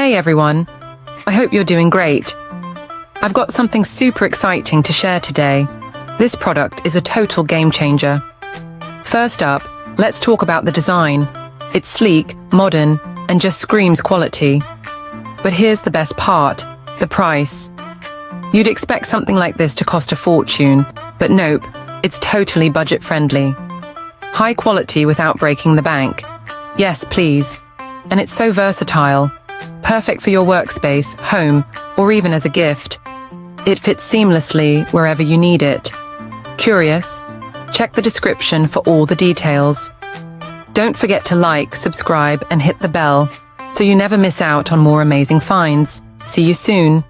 Hey everyone, I hope you're doing great. I've got something super exciting to share today. This product is a total game changer. First up, let's talk about the design. It's sleek, modern, and just screams quality. But here's the best part, the price. You'd expect something like this to cost a fortune, but nope, it's totally budget-friendly. High quality without breaking the bank. Yes, please. And it's so versatile. Perfect for your workspace, home, or even as a gift. It fits seamlessly wherever you need it. Curious? Check the description for all the details. Don't forget to like, subscribe, and hit the bell so you never miss out on more amazing finds. See you soon.